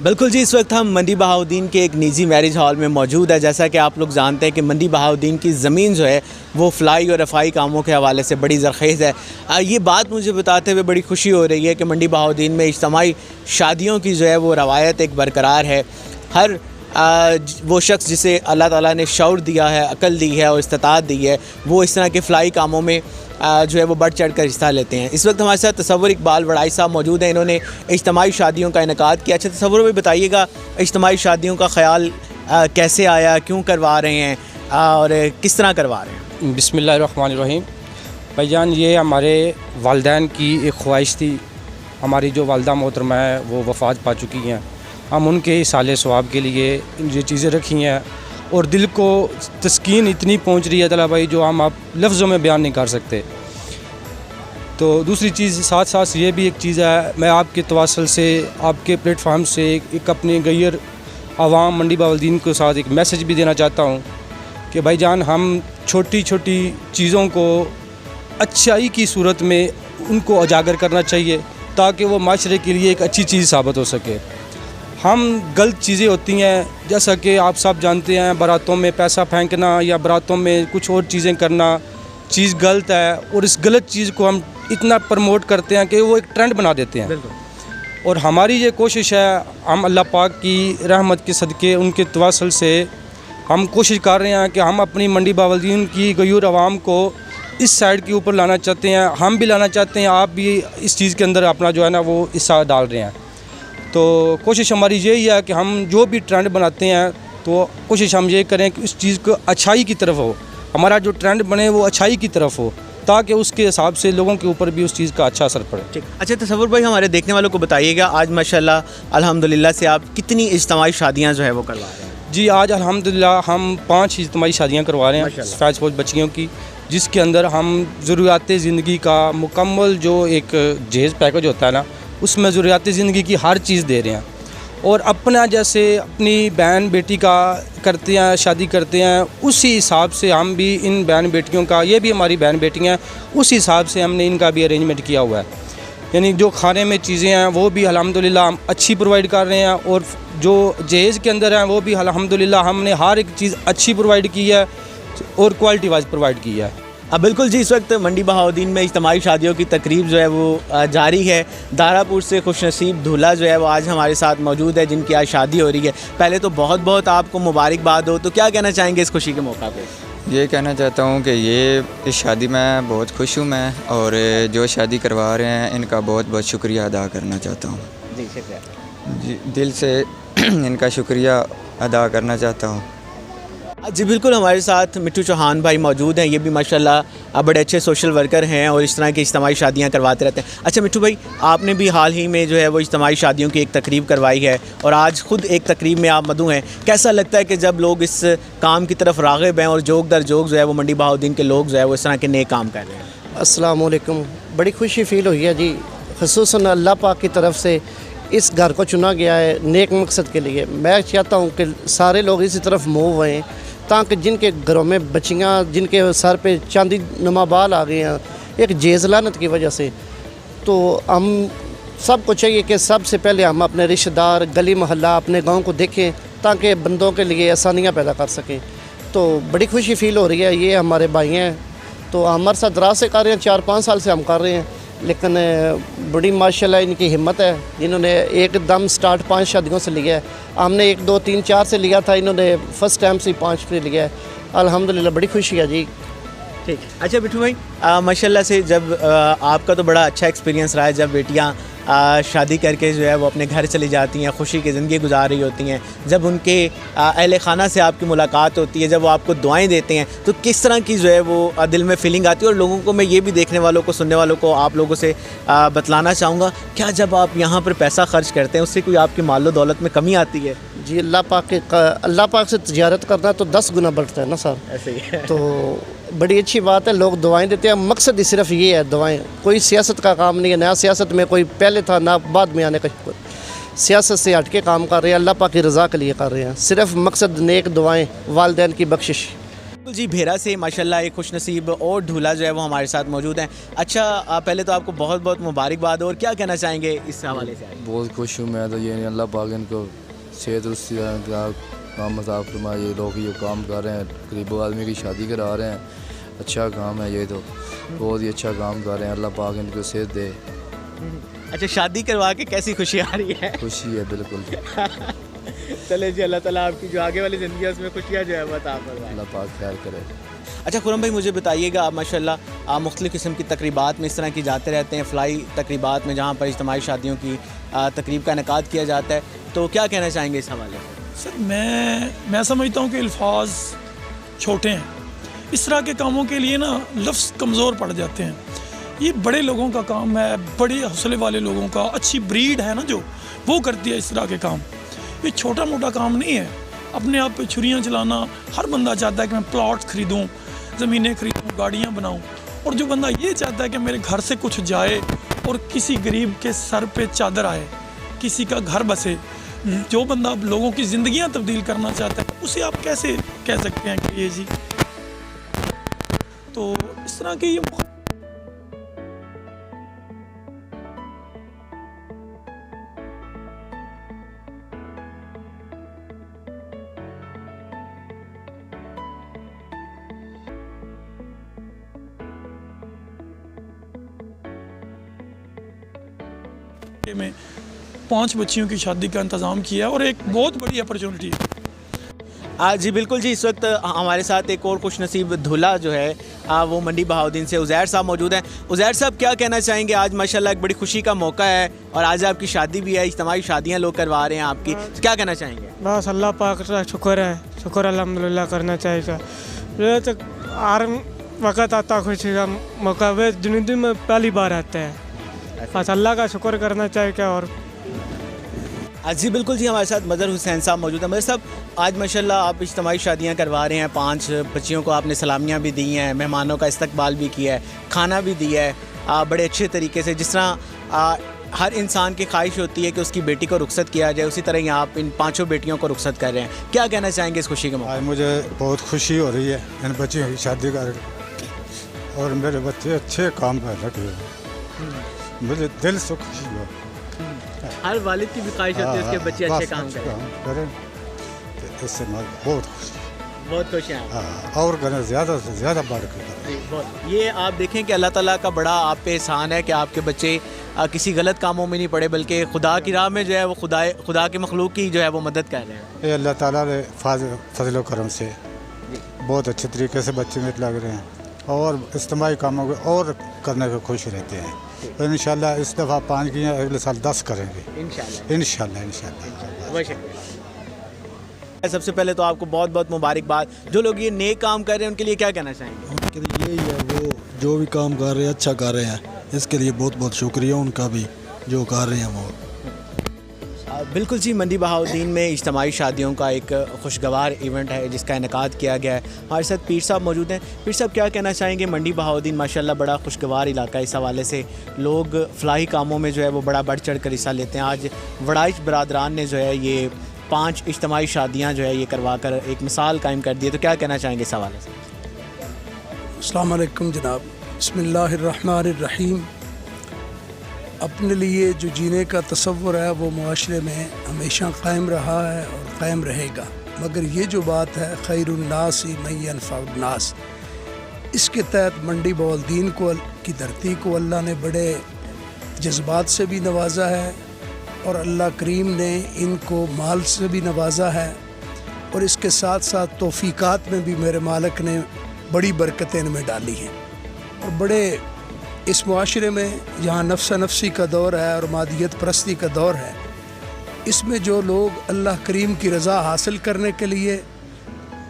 बिल्कुल जी, इस वक्त हम मंडी बहाउद्दीन के एक निजी मैरिज हॉल में मौजूद है। जैसा कि आप लोग जानते हैं कि मंडी बहाउद्दीन की ज़मीन जो है वो फ़लाई और रफ़ाई कामों के हवाले से बड़ी ज़रख़ेज़ है। ये बात मुझे बताते हुए बड़ी खुशी हो रही है कि मंडी बहाउद्दीन में इज्तिमाई शादियों की जो है वो रवायत एक बरकरार है। हर वो शख्स जिसे अल्लाह ताला ने शऊर दिया है, अक़ल दी है और इस्तिताअत दी है, वो इस तरह के फ़लाई कामों में जो है वो बढ़ चढ़ कर हिस्सा लेते हैं। इस वक्त हमारे साथ तसव्वुर इकबाल वड़ाई साहब मौजूद हैं। इन्होंने इज्तिमाई शादियों का इनेकाद किया। अच्छा तसव्वुर भी बताइएगा, इज्तिमाई शादियों का ख़याल कैसे आया, क्यों करवा रहे हैं और किस तरह करवा रहे हैं? बिस्मिल्लाहिर्रहमानिर्रहीम। भाईजान, ये हमारे वालिदैन की एक ख्वाहिश थी। हमारी जो वालिदा मोहतरमा है वो वफ़ात पा चुकी हैं। हम उनके इसाले सवाब के लिए ये चीज़ें रखी हैं और दिल को तस्कीन इतनी पहुंच रही है तला भाई, जो हम आप लफ्ज़ों में बयान नहीं कर सकते। तो दूसरी चीज़ साथ साथ ये भी एक चीज़ है, मैं आपके तवासल से, आपके प्लेटफार्म से एक अपने गैर आवाम मंडी बहाउद्दीन के साथ एक मैसेज भी देना चाहता हूँ कि भाईजान, हम छोटी छोटी चीज़ों को अच्छाई की सूरत में उनको उजागर करना चाहिए ताकि वो माशरे के लिए एक अच्छी चीज़ साबित हो सके। हम गलत चीज़ें होती हैं, जैसा कि आप सब जानते हैं, बारातों में पैसा फेंकना या बारातों में कुछ और चीज़ें करना, चीज़ गलत है और इस गलत चीज़ को हम इतना प्रमोट करते हैं कि वो एक ट्रेंड बना देते हैं। और हमारी ये कोशिश है, हम अल्लाह पाक की रहमत के सदक़े उनके तवासल से हम कोशिश कर रहे हैं कि हम अपनी मंडी बहाउद्दीन की गयूर आवाम को इस साइड के ऊपर लाना चाहते हैं। हम भी लाना चाहते हैं, आप भी इस चीज़ के अंदर अपना जो है ना वो हिस्सा डाल रहे हैं। तो कोशिश हमारी यही है कि हम जो भी ट्रेंड बनाते हैं तो कोशिश हम ये करें कि उस चीज़ को अच्छाई की तरफ हो, हमारा जो ट्रेंड बने वो अच्छाई की तरफ हो, ताकि उसके हिसाब से लोगों के ऊपर भी उस चीज़ का अच्छा असर पड़े। ठीक। अच्छा तसव्वुर भाई, हमारे देखने वालों को बताइएगा, आज माशाल्लाह अल्हम्दुलिल्लाह से आप कितनी इज्तिमाई शादियाँ जो है वो करवा रहे हैं? जी, आज अल्हम्दुलिल्लाह हम 5 इज्तिमाई शादियाँ करवा रहे हैं फैज़ फौज बच्चियों की, जिसके अंदर हम ज़रूरियात ज़िंदगी का मुकम्मल जो एक जहेज़ पैकेज होता है ना, उसमें ज़रूरियात ज़िंदगी की हर चीज़ दे रहे हैं। और अपना जैसे अपनी बहन बेटी का करते हैं, शादी करते हैं, उसी हिसाब से हम भी इन बहन बेटियों का, ये भी हमारी बहन बेटियाँ हैं, उस हिसाब से हमने इनका भी अरेंजमेंट किया हुआ है। यानी जो खाने में चीज़ें हैं वो भी अल्हम्दुलिल्लाह हम अच्छी प्रोवाइड कर रहे हैं और जो जहेज़ के अंदर हैं वो भी अल्हम्दुलिल्लाह हमने हर एक चीज़ अच्छी प्रोवाइड की है और क्वालिटी वाइज प्रोवाइड की है। अब बिल्कुल जी, इस वक्त मंडी बहाउद्दीन में इज्तिमाई शादियों की तकरीब जो है वो जारी है। दारापुर से खुशनसीब दूल्हा जो है वो आज हमारे साथ मौजूद है, जिनकी आज शादी हो रही है। पहले तो बहुत बहुत आपको मुबारकबाद हो। तो क्या कहना चाहेंगे इस खुशी के मौका पे? ये कहना चाहता हूँ कि इस शादी में बहुत खुश हूँ मैं, और जो शादी करवा रहे हैं इनका बहुत बहुत शुक्रिया अदा करना चाहता हूँ। जी शुक्रिया। जी दिल से इनका शुक्रिया अदा करना चाहता हूँ। जी बिल्कुल, हमारे साथ मिट्टू चौहान भाई मौजूद हैं। ये भी माशाल्लाह बड़े अच्छे सोशल वर्कर हैं और इस तरह की इज्तिमाई शादियाँ करवाते रहते हैं। अच्छा मिट्टू भाई, आपने भी हाल ही में जो है वो इज्तिमाई शादियों की एक तकरीब करवाई है और आज ख़ुद एक तकरीब में आप मदऊ हैं। कैसा लगता है कि जब लोग इस काम की तरफ राग़िब हैं और जोग दर जोग जो है वो मंडी बहाउद्दीन के लोग जो है वो इस तरह के नए काम कर रहे हैं? अस्सलाम वालेकुम। बड़ी खुशी फ़ील हुई है जी, ख़ुसूसन अल्लाह पाक की तरफ से इस घर को चुना गया है नेक मकसद के लिए। मैं चाहता हूँ कि सारे लोग इसी तरफ मूव हुए ताकि जिनके घरों में बच्चियाँ, जिनके सर पे चांदी नुमा बाल आ गए हैं एक जेज़लानत की वजह से, तो हम सबको चाहिए कि सबसे पहले हम अपने रिश्तेदार, गली मोहल्ला, अपने गांव को देखें ताकि बंदों के लिए आसानियाँ पैदा कर सकें। तो बड़ी खुशी फ़ील हो रही है। ये हमारे भाई हैं, तो हमारे साथ रात से कर रहे हैं, 4-5 साल से हम कर रहे हैं, लेकिन बड़ी माशाल्लाह इनकी हिम्मत है। इन्होंने एकदम स्टार्ट 5 शादियों से लिया है। हमने 1, 2, 3, 4 से लिया था, इन्होंने फर्स्ट टाइम से 5 पे लिया है। अल्हम्दुलिल्लाह बड़ी खुशी है जी। ठीक। अच्छा बिट्टू भाई, माशाल्लाह से जब आपका तो बड़ा अच्छा एक्सपीरियंस रहा है जब बेटियां शादी करके जो है वो अपने घर चली जाती हैं, खुशी की ज़िंदगी गुजार रही होती हैं, जब उनके अहले खाना से आपकी मुलाकात होती है, जब वो आपको दुआएं देते हैं, तो किस तरह की जो है वो दिल में फ़ीलिंग आती है? और लोगों को, मैं ये भी देखने वालों को, सुनने वालों को, आप लोगों से बतलाना चाहूँगा, क्या जब आप यहाँ पर पैसा ख़र्च करते हैं उससे कोई आपकी मालो दौलत में कमी आती है? जी अल्लाह पाक से तिजारत करना तो 10 गुना बढ़ता है ना सर। ऐसे ही है। तो बड़ी अच्छी बात है, लोग दुआएं देते हैं। मकसद ही सिर्फ ये है, दुआएं। कोई सियासत का काम नहीं है, ना सियासत में कोई पहले था ना बाद में आने का। सियासत से हट के काम कर रहे हैं, अल्लाह पाक की रज़ा के लिए कर रहे हैं। सिर्फ मकसद नेक दुआएं, वालिदैन की बख्शिश। जी भेरा से माशाल्लाह एक खुश नसीब और दूल्हा जो है वो हमारे साथ मौजूद हैं। अच्छा, पहले तो आपको बहुत बहुत मुबारकबाद, और क्या कहना चाहेंगे इस हवाले से? बहुत खुश हूँ मैं तो। ये अल्लाह पाक इनको सेहत काम मजाक फरमाए। ये लोग ये काम कर रहे हैं, गरीब आदमी की शादी करा रहे हैं, अच्छा काम है ये, तो बहुत ही अच्छा काम कर रहे हैं। अल्लाह पाक इनको सेहत दे। अच्छा, शादी करवा के कैसी खुशी आ रही है? खुशी है बिल्कुल। चले जी, अल्लाह ताला आपकी जो आगे वाली ज़िंदगी है उसमें खुशियाँ जो है वो अता फरमाए। अल्लाह पाक खैर करे। अच्छा खुरम भाई, मुझे बताइएगा, आप माशाल्लाह आप मुख्तलिफ़ किस्म की तकरीबात में इस तरह की जाते रहते हैं, फ़लाई तकरीबात में जहाँ पर इज्तिमाई शादियों की तकरीब का इनेकाद किया जाता है, तो क्या कहना चाहेंगे इस हवाले से? सर मैं समझता हूँ कि अल्फाज छोटे हैं। इस तरह के कामों के लिए ना लफ्ज़ कमज़ोर पड़ जाते हैं। ये बड़े लोगों का काम है, बड़े हौसले वाले लोगों का, अच्छी ब्रीड है ना जो, वो करती है इस तरह के काम। ये छोटा मोटा काम नहीं है। अपने आप पे छुरियाँ चलाना, हर बंदा चाहता है कि मैं प्लॉट ख़रीदूँ, ज़मीनें ख़रीदूँ, गाड़ियाँ बनाऊँ, और जो बंदा ये चाहता है कि मेरे घर से कुछ जाए और किसी गरीब के सर पे चादर आए, किसी का घर बसे, जो बंदा लोगों की ज़िंदगियाँ तब्दील करना चाहता है, उसे आप कैसे कह सकते हैं कि ये जी। तो इस तरह के ये में 5 बच्चियों की शादी का इंतज़ाम किया और एक बहुत बड़ी अपॉर्चुनिटी है। जी बिल्कुल जी, इस वक्त हमारे साथ एक और खुश नसीब दूल्हा जो है वो मंडी बहाउद्दीन से उज़ैर साहब मौजूद हैं। उज़ैर साहब, क्या कहना चाहेंगे? आज माशाल्लाह एक बड़ी खुशी का मौका है और आज आपकी शादी भी है, इज्तिमाई शादियाँ लोग करवा रहे हैं आपकी, तो क्या कहना चाहेंगे? बस अल्लाह पाक का शुक्र है, शुक्र अल्हम्दुलिल्लाह करना चाहिए। तो हर वक्त आता खुशी का मौका, वे ज़िंदगी में पहली बार आता है, बस अल्लाह का शुक्र करना चाहिए। और जी बिल्कुल जी, हमारे साथ मदर हुसैन साहब मौजूद हैं। मदर साहब, आज माशाल्लाह आप इज्तिमाई शादियाँ करवा रहे हैं, 5 बच्चियों को आपने सलामियाँ भी दी हैं, मेहमानों का इस्तकबाल भी किया है, खाना भी दिया है बड़े अच्छे तरीके से। जिस तरह हर इंसान की ख्वाहिश होती है कि उसकी बेटी को रुखसत किया जाए, उसी तरह ही आप इन 5 बेटियों को रुखसत कर रहे हैं, क्या कहना चाहेंगे इस खुशी के मौके? आज मुझे बहुत खुशी हो रही है इन बच्चियों की शादी कर, और मेरे बच्चे अच्छे काम कर रखे हैं, मुझे दिल से खुशी हुआ। हर वालिद की भी ख्वाहिश होती है उसके बच्चे अच्छे काम करें, तो इससे मैं बहुत खुश हैं। और करें, ज़्यादा से ज़्यादा बढ़ कर। ये आप देखें कि अल्लाह ताला का बड़ा आप पे एहसान है कि आपके बच्चे किसी गलत कामों में नहीं पड़े, बल्कि खुदा की राह में जो है वो खुदा के मखलूक की जो है वो मदद कर रहे हैं। ये अल्लाह ताला ने फजल करम से बहुत अच्छे तरीके से बच्चे में लग रहे हैं और इज्तिमाई कामों को और करने को खुश रहते हैं। और इंशाल्लाह इस दफ़ा 5 किए, अगले साल 10 करेंगे इंशाल्लाह। इंशाल्लाह। बहुत शुक्रिया। सबसे पहले तो आपको बहुत बहुत मुबारकबाद। जो लोग ये नेक काम कर रहे हैं उनके लिए क्या कहना चाहेंगे? उनके लिए यही है, वो जो भी काम कर रहे हैं अच्छा कर रहे हैं, इसके लिए बहुत बहुत शुक्रिया उनका भी जो कर रहे हैं वो। बिल्कुल जी, मंडी बहाउद्दीन में इज्तिमाई शादियों का एक खुशगवार इवेंट है जिसका इनेकाद किया गया है। हमारे साथ पीर साहब मौजूद हैं। पीर साहब, क्या कहना चाहेंगे? मंडी बहाउद्दीन माशाल्लाह बड़ा खुशगवार इलाका है, इस हवाले से लोग फलाही कामों में जो है वो बड़ा बढ़ चढ़ कर हिस्सा लेते हैं। आज वड़ाइच बरादरान ने जो है ये 5 इज्तिमाई शादियाँ जो है ये करवा कर एक मिसाल कायम कर दी है, तो क्या कहना चाहेंगे इस हवाले से? अस्सलाम वालेकुम जनाब, बिस्मिल्लाहिर्रहमानिर्रहीम। अपने लिए जो जीने का तसव्वुर है वो मुआशरे में हमेशा कायम रहा है और कायम रहेगा, मगर ये जो बात है खैरुन्नासी मन यनफ़उन्नास, इसके तहत मंडी बहाउद्दीन की धरती को अल्लाह ने बड़े जज्बात से भी नवाजा है और अल्लाह करीम ने इनको माल से भी नवाजा है और इसके साथ साथ तौफ़ीक़ात में भी मेरे मालिक ने बड़ी बरकतें इनमें डाली हैं। और बड़े इस मुआशरे में जहाँ नफ्सा नफसी का दौर है और मादियत परस्ती का दौर है, इसमें जो लोग अल्लाह करीम की रज़ा हासिल करने के लिए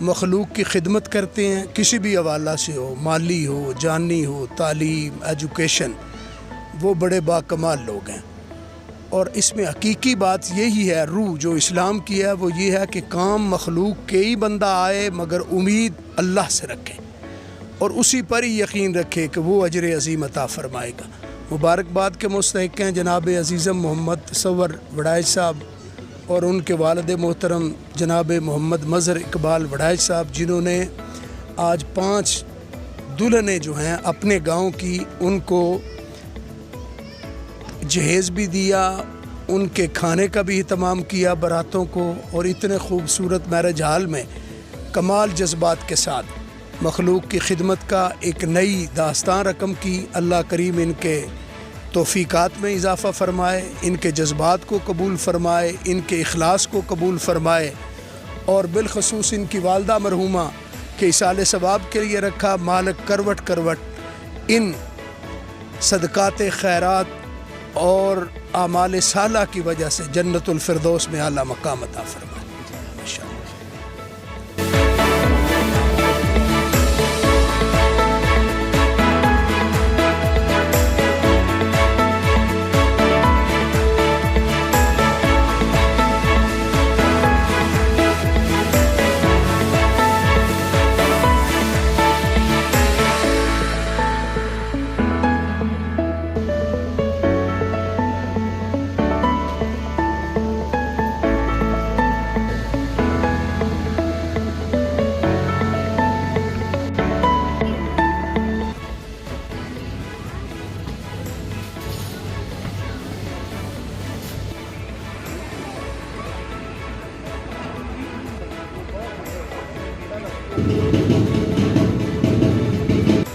मखलूक की खिदमत करते हैं, किसी भी हवाला से हो, माली हो, जानी हो, तालीम, एजुकेशन, वो बड़े बाकमाल लोग हैं। और इसमें हकीकी बात यही है, रूह जो इस्लाम की है वो ये है कि काम मखलूक के ही बंदा आए मगर उम्मीद अल्लाह से रखे और उसी पर ही यकीन रखे कि वो अजर अज़ीम अता फ़रमाएगा। मुबारकबाद के मुस्तहिक़ हैं जनाब अज़ीज़म मोहम्मद तसव्वुर वड़ाइच साहब और उनके वालिद मोहतरम जनाब मोहम्मद मज़हर इकबाल वड़ाइच साहब, जिन्होंने आज 5 दुल्हनें जो हैं अपने गांव की, उनको जहेज़ भी दिया, उनके खाने का भी इहतमाम किया बारातों को, और इतने खूबसूरत मैरिज हाल में कमाल जज्बात के साथ मखलूक की खिदमत का एक नई दास्तान रकम की। अल्लाह करीम इनके तौफ़ीक़ात में इजाफ़ा फ़रमाए, इनके जज्बात को कबूल फ़रमाए, इनके इखलास को कबूल फ़रमाए और बिलखसूस इनकी वालदा मरहूमा के इसाले सवाब के लिए रखा। मालिक करवट करवट इन सदक़ात खैरात और आमाल साला की वजह से जन्नतुल फिरदौस में आला मकाम अता फरमाए।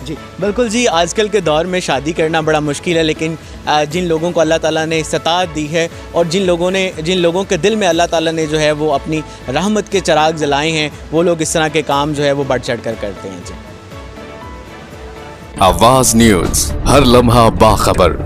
जी बिल्कुल जी, आजकल के दौर में शादी करना बड़ा मुश्किल है, लेकिन जिन लोगों को अल्लाह ताला ने इस्तात दी है और जिन लोगों के दिल में अल्लाह ताला ने जो है वो अपनी रहमत के चिराग जलाए हैं, वो लोग इस तरह के काम जो है वो बढ़ चढ़ कर करते हैं। जी, आवाज़ न्यूज़, हर लम्हा बाखबर।